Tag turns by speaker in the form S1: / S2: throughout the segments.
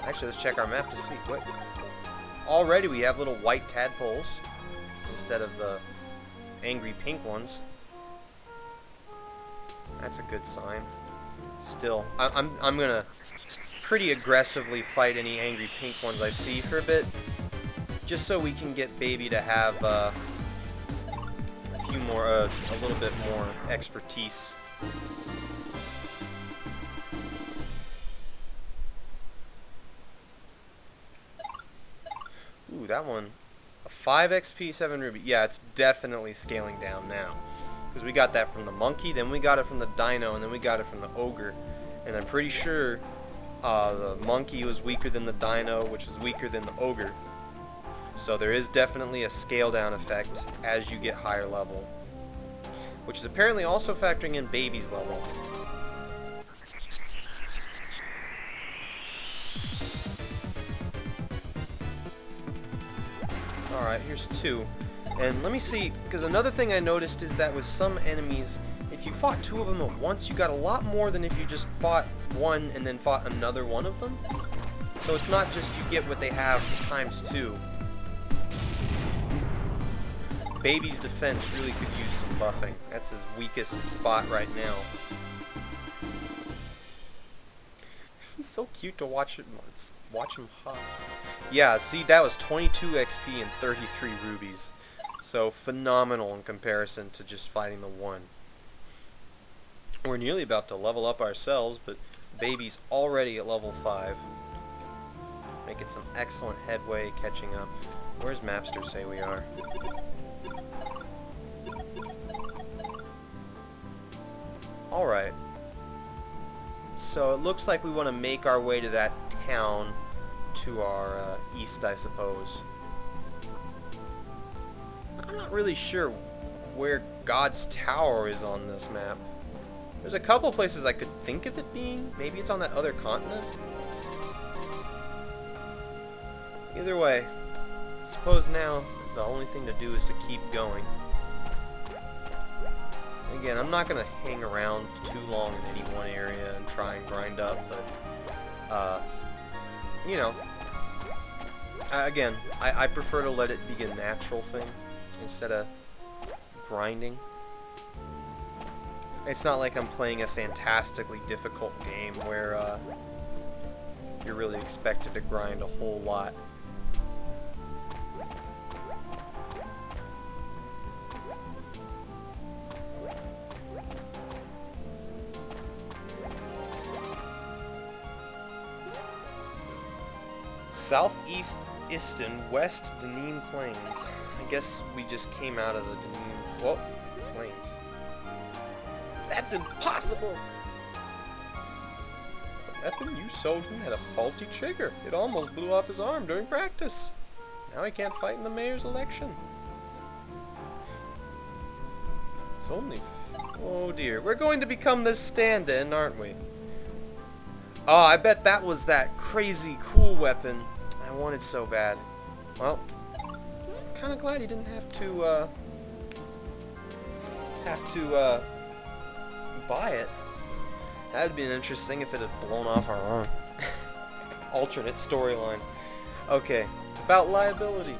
S1: Actually, let's check our map to see. What? Already we have little white tadpoles instead of the angry pink ones. That's a good sign. Still, I'm gonna pretty aggressively fight any angry pink ones I see for a bit, just so we can get Baby to have a little bit more expertise. Ooh, that one. A 5 XP, 7 ruby. Yeah, it's definitely scaling down now. Because we got that from the monkey, then we got it from the dino, and then we got it from the ogre. And I'm pretty sure the monkey was weaker than the dino, which is weaker than the ogre. So there is definitely a scale down effect as you get higher level. Which is apparently also factoring in Baby's level. Alright, here's 2. And let me see, because another thing I noticed is that with some enemies, if you fought 2 of them at once, you got a lot more than if you just fought one and then fought another one of them. So it's not just you get what they have times 2. Baby's defense really could use some buffing. That's his weakest spot right now. He's so cute to watch him hop. Yeah, see, that was 22 XP and 33 rubies. So phenomenal in comparison to just fighting the one. We're nearly about to level up ourselves, but Baby's already at level 5. Making some excellent headway catching up. Where's Mapster say we are? Alright. So it looks like we want to make our way to that town to our east, I suppose. I'm not really sure where God's Tower is on this map. There's a couple places I could think of it being. Maybe it's on that other continent. Either way, I suppose now the only thing to do is to keep going. Again, I'm not going to hang around too long in any one area and try and grind up, but, you know, again, I prefer to let it be a natural thing instead of grinding. It's not like I'm playing a fantastically difficult game where you're really expected to grind a whole lot. Southeast Isten, West Denim Plains. I guess we just came out of the Denim... Whoa, plains. That's impossible! The weapon you sold him had a faulty trigger. It almost blew off his arm during practice. Now he can't fight in the mayor's election. It's only... Oh dear. We're going to become the stand-in, aren't we? Oh, I bet that was that crazy cool weapon I wanted so bad. Well, kind of glad he didn't have to buy it. That'd been interesting if it had blown off our arm. Alternate storyline. Okay, it's about liability.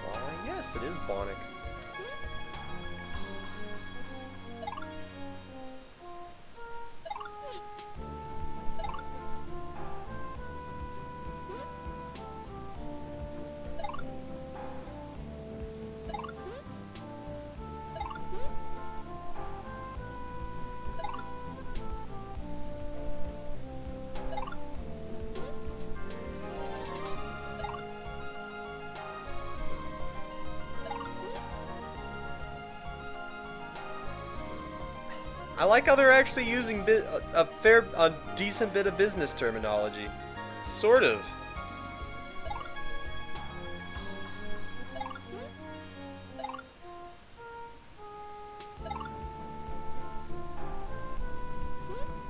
S1: Why, yes, it is Bonic. I like how they're actually using a decent bit of business terminology. Sort of.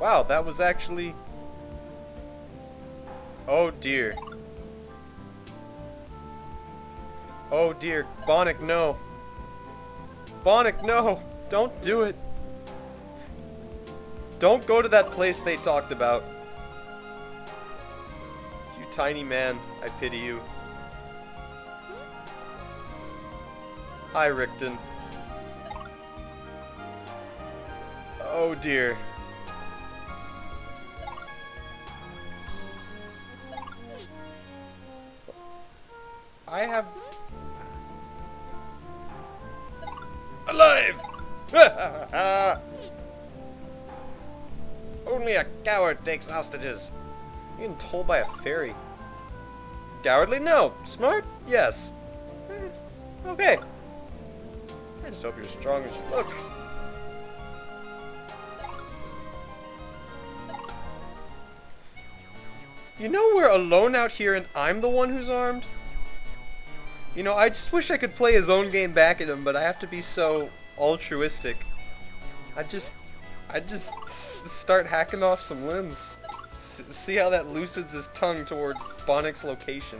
S1: Wow, that was actually... Oh dear. Oh dear. Bonic, no. Bonic, no! Don't do it! Don't go to that place they talked about. You tiny man, I pity you. Hi, Rickton. Oh dear. I have... Alive! Only a coward takes hostages. You're getting told by a fairy. Cowardly? No. Smart? Yes. Okay. I just hope you're as strong as you look. You know we're alone out here and I'm the one who's armed? You know, I just wish I could play his own game back at him, but I have to be so altruistic. I just start hacking off some limbs. See how that loosens his tongue towards Bonnick's location.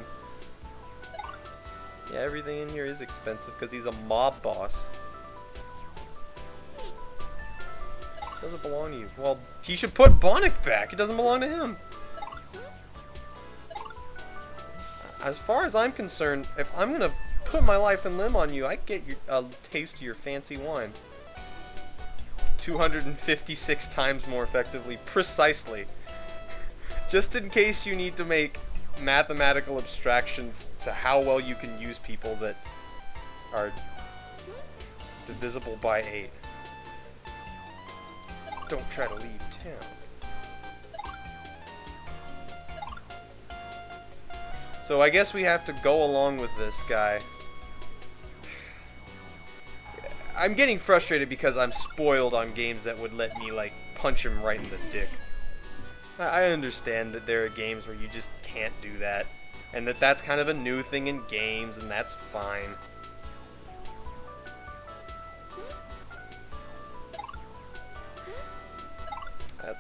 S1: Yeah, everything in here is expensive because he's a mob boss. Doesn't belong to you. Well, he should put Bonnick back. It doesn't belong to him. As far as I'm concerned, if I'm gonna put my life and limb on you, I get a taste of your fancy wine. 256 times more effectively, precisely. Just in case you need to make mathematical abstractions to how well you can use people that are divisible by 8. Don't try to leave town. So I guess we have to go along with this guy. I'm getting frustrated because I'm spoiled on games that would let me, like, punch him right in the dick. I understand that there are games where you just can't do that, and that's kind of a new thing in games, and that's fine.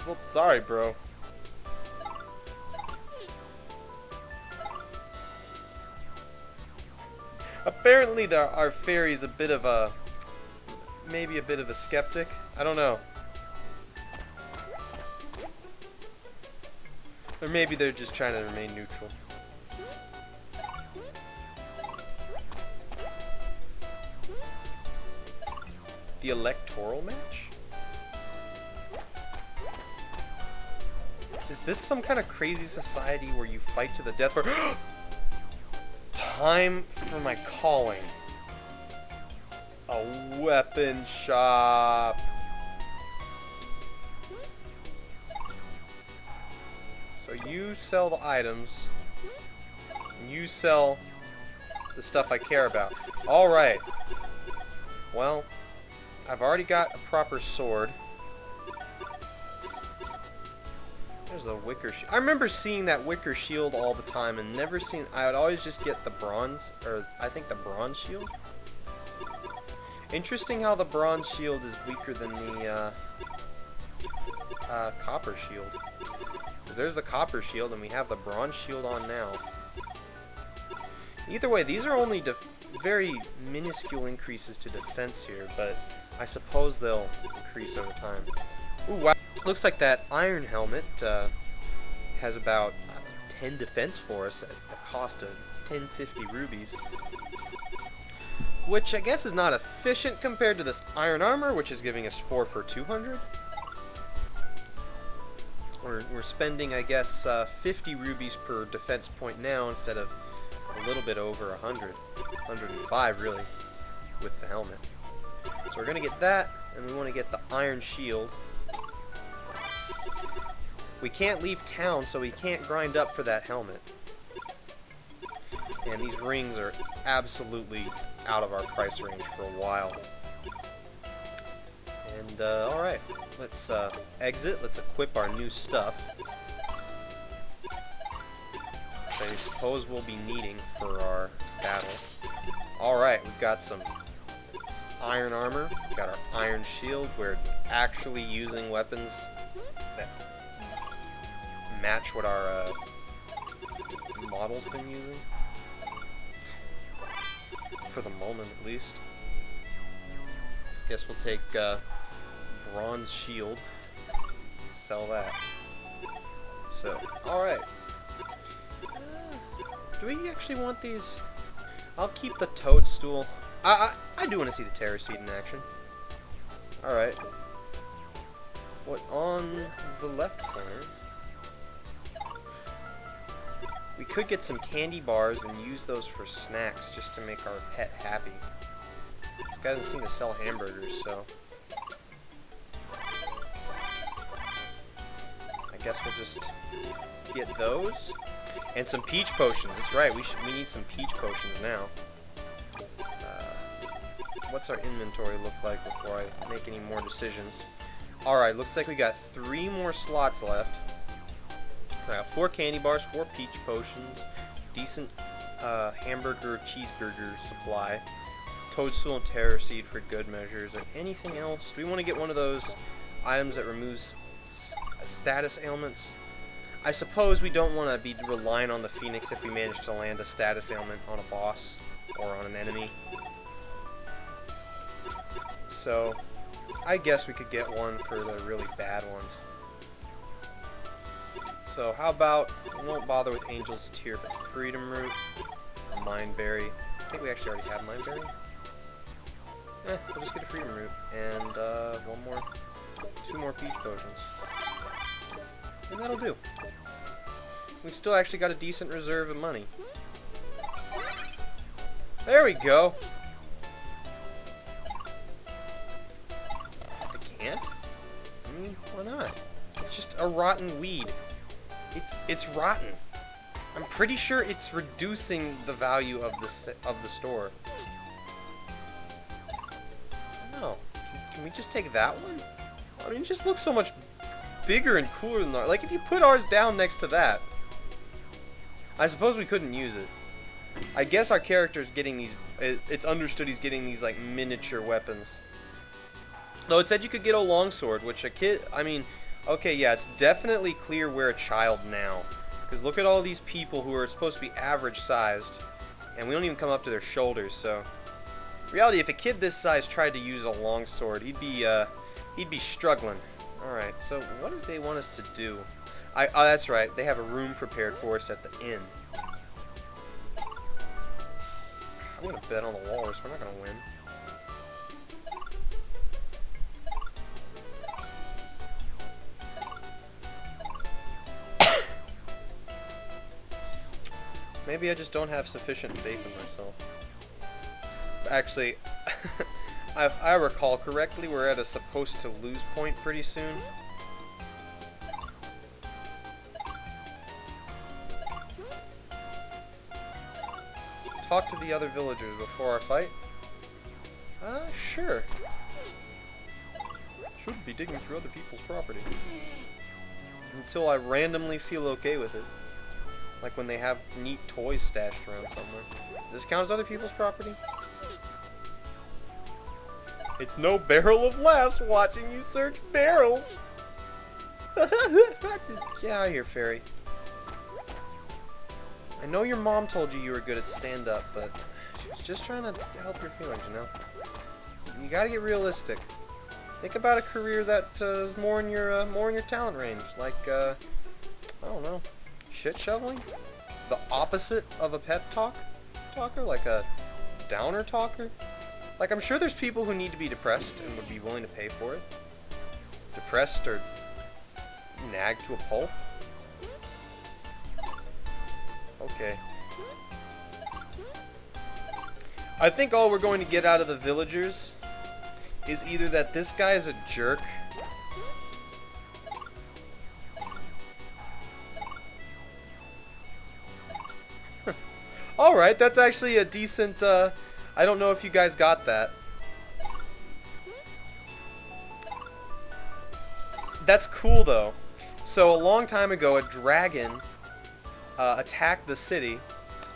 S1: Well, sorry, bro. Apparently our fairy's a bit of a... maybe a bit of a skeptic. I don't know. Or maybe they're just trying to remain neutral. The electoral match? Is this some kind of crazy society where you fight to the death for... Time for my calling. A weapon shop. So you sell the items, and you sell the stuff I care about. Alright. Well, I've already got a proper sword. There's the wicker shield. I remember seeing that wicker shield all the time and never seen... I would always just get the bronze, or I think the bronze shield. Interesting how the bronze shield is weaker than the copper shield. Because there's the copper shield and we have the bronze shield on now. Either way, these are only very minuscule increases to defense here, but I suppose they'll increase over time. Ooh, wow. Looks like that iron helmet has about 10 defense for us at the cost of 1050 rubies. Which I guess is not efficient compared to this iron armor, which is giving us 4 for 200. We're spending, I guess, 50 rubies per defense point now instead of a little bit over 100. 105, really, with the helmet. So we're going to get that, and we want to get the iron shield. We can't leave town, so we can't grind up for that helmet. And these rings are absolutely out of our price range for a while. And, alright. Let's exit. Let's equip our new stuff. Which I suppose we'll be needing for our battle. Alright, we've got some iron armor. We've got our iron shield. We're actually using weapons that match what our model's been using. For the moment, at least. Guess we'll take bronze shield. sell that. So, alright. Do we actually want these? I'll keep the toadstool. I do want to see the terror seed in action. Alright. What, on the left corner? We could get some candy bars and use those for snacks just to make our pet happy. This guy doesn't seem to sell hamburgers, so... I guess we'll just get those. And some peach potions. That's right, we need some peach potions now. What's our inventory look like before I make any more decisions? Alright, looks like we got 3 more slots left. I got 4 candy bars, 4 peach potions, decent hamburger, cheeseburger supply, toadstool and terror seed for good measure. Is there anything else? Do we want to get one of those items that removes status ailments? I suppose we don't want to be relying on the Phoenix if we manage to land a status ailment on a boss or on an enemy. So, I guess we could get one for the really bad ones. So, how about, we won't bother with Angel's Tear, but Freedom Root, Mindberry. I think we actually already have Mindberry. We'll just get a Freedom Root, and 2 more Peach Potions. And that'll do. We've still actually got a decent reserve of money. There we go! I mean, why not? It's just a rotten weed. It's rotten. I'm pretty sure it's reducing the value of the store. I don't know. Can we just take that one? I mean, it just looks so much bigger and cooler than ours. Like, if you put ours down next to that, I suppose we couldn't use it. I guess our character's getting these. It's understood he's getting these like miniature weapons. Though it said you could get a longsword, which a kid, I mean, okay, yeah, it's definitely clear we're a child now. Because look at all these people who are supposed to be average sized, and we don't even come up to their shoulders, so... In reality, if a kid this size tried to use a longsword, he'd be struggling. Alright, so what do they want us to do? Oh, that's right, they have a room prepared for us at the inn. I'm gonna bet on the walrus, we're not gonna win. Maybe I just don't have sufficient faith in myself. Actually, if I recall correctly, we're at a supposed to lose point pretty soon. Talk to the other villagers before our fight? Sure. Shouldn't be digging through other people's property. Until I randomly feel okay with it. Like when they have neat toys stashed around somewhere. Does this count as other people's property? It's no barrel of laughs watching you search barrels! Get out of here, fairy. I know your mom told you were good at stand-up, but she was just trying to help your feelings, you know? You gotta get realistic. Think about a career that is more in your talent range, like I don't know, shit shoveling. The opposite of a pep talker, like a downer talker. Like, I'm sure there's people who need to be depressed and would be willing to pay for it. Depressed or nagged to a pulp. Okay. I think all we're going to get out of the villagers is either that this guy is a jerk. Alright, that's actually a decent, I don't know if you guys got that. That's cool, though. So, a long time ago, a dragon attacked the city,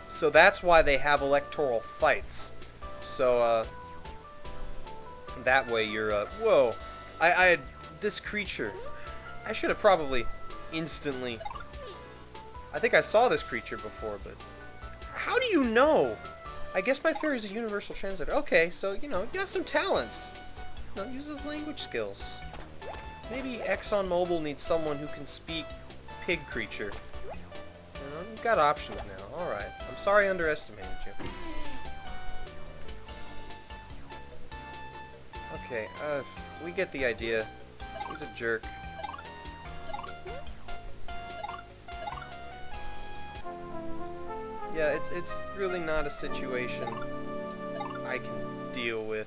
S1: so that's why they have electoral fights. So, that way you're, whoa. I had this creature. I should have probably instantly... I think I saw this creature before, but... How do you know? I guess my fairy's a universal translator. Okay, so, you know, you have some talents. Use those language skills. Maybe ExxonMobil needs someone who can speak pig creature. You know, you've got options now. Alright. I'm sorry I underestimated you. Okay, we get the idea. He's a jerk. Yeah, it's really not a situation I can deal with.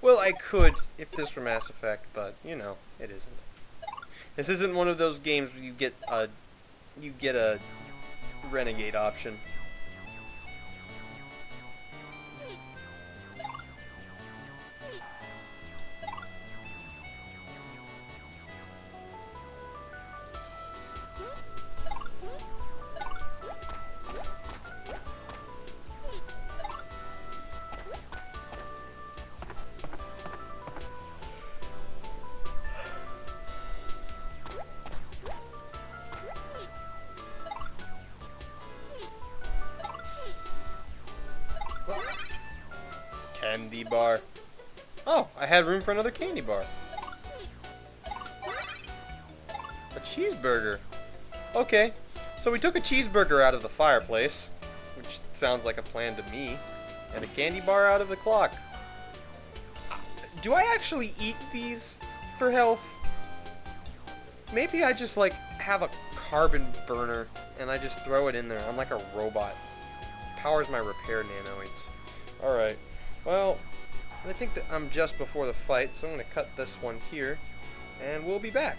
S1: Well, I could if this were Mass Effect, but you know, it isn't. This isn't one of those games where you get a renegade option. Candy bar. Oh, I had room for another candy bar. A cheeseburger. Okay, so we took a cheeseburger out of the fireplace, which sounds like a plan to me, and a candy bar out of the clock. Do I actually eat these for health? Maybe I just like have a carbon burner and I just throw it in there. I'm like a robot. Powers my repair nanoids. Alright. Well, I think that I'm just before the fight, so I'm going to cut this one here, and we'll be back.